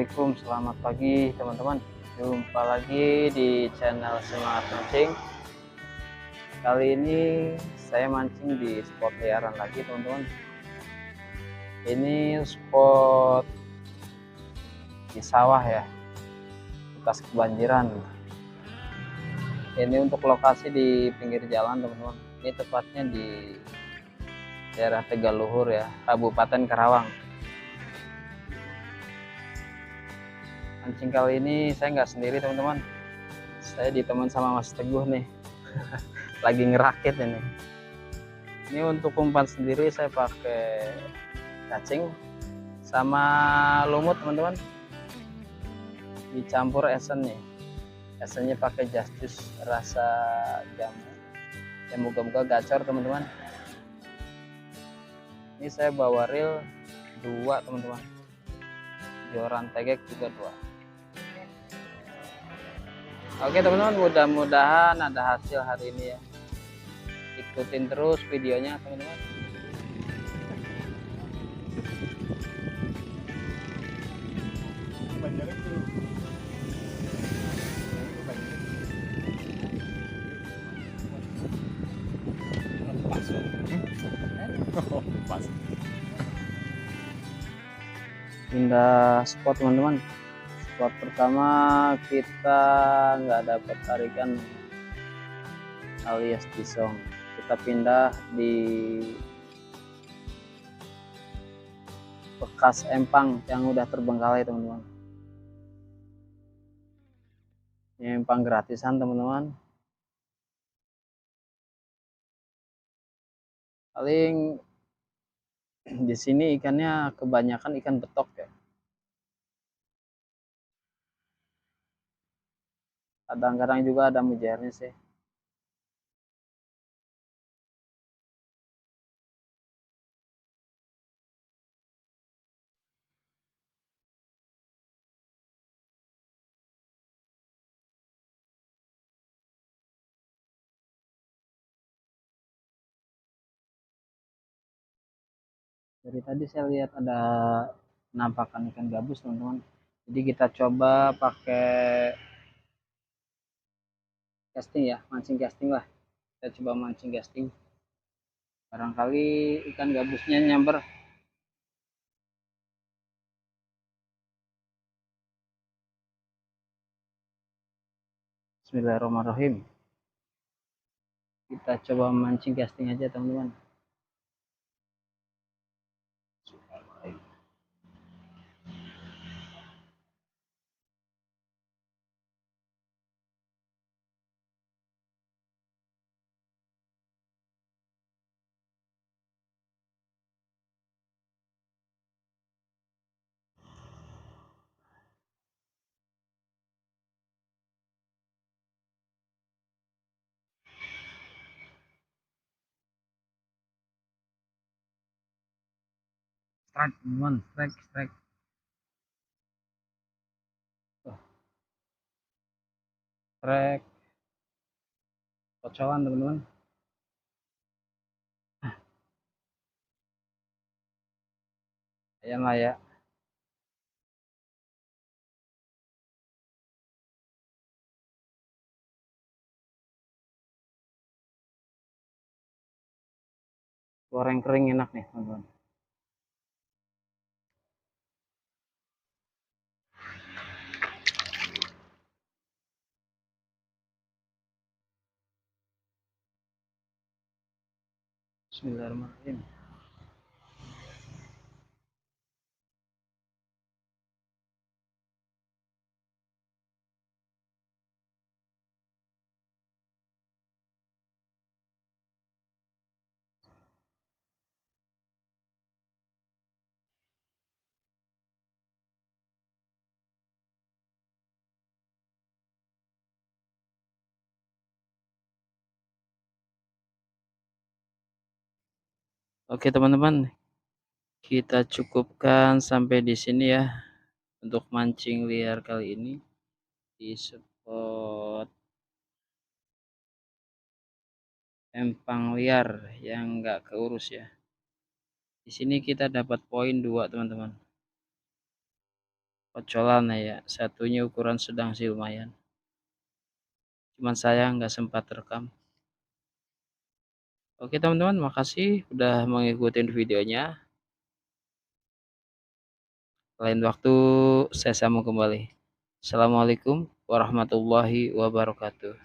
Assalamualaikum, selamat pagi teman-teman. Jumpa lagi di channel Semangat Mancing. Kali ini saya mancing di spot liaran lagi teman-teman. Ini spot di sawah ya, bekas kebanjiran. Ini untuk lokasi di pinggir jalan teman-teman. Ini tepatnya di daerah Tegaluhur ya, Kabupaten Karawang. Mancing kali ini saya nggak sendiri teman-teman, saya ditemani sama Mas Teguh nih. Lagi ngerakit ini untuk umpan sendiri saya pakai cacing sama lumut teman-teman, dicampur esennya pakai just juice rasa jamu ya, moga-moga gacor teman-teman. Ini saya bawa reel 2 teman-teman, joran tegek juga 2. Oke teman-teman, mudah-mudahan ada hasil hari ini ya. Ikutin terus videonya teman-teman. Pindah spot teman-teman. Spot pertama kita nggak dapat tarikan alias disong, kita pindah di bekas empang yang udah terbengkalai teman-teman. Ini empang gratisan teman-teman, paling di sini ikannya kebanyakan ikan betok ya, kadang-kadang juga ada mujairnya sih. Dari tadi saya lihat ada penampakan ikan gabus teman-teman, jadi kita coba pakai casting ya, mancing casting lah. Kita coba mancing casting, barangkali ikan gabusnya nyamber. Bismillahirrahmanirrahim, kita coba mancing casting aja teman-teman. Strike teman-teman, strike strike kocolan teman-teman. Ayan lah ya, goreng kering enak nih teman-teman. Bismillahirrahmanirrahim. Oke teman-teman, kita cukupkan sampai di sini ya untuk mancing liar kali ini di spot empang liar yang enggak keurus ya. Di sini kita dapat poin 2 teman-teman. kocolan ya, satunya ukuran sedang sih lumayan. Cuman saya nggak sempat rekam. Oke teman-teman, makasih udah mengikuti videonya. Lain waktu saya sambung kembali. Assalamualaikum warahmatullahi wabarakatuh.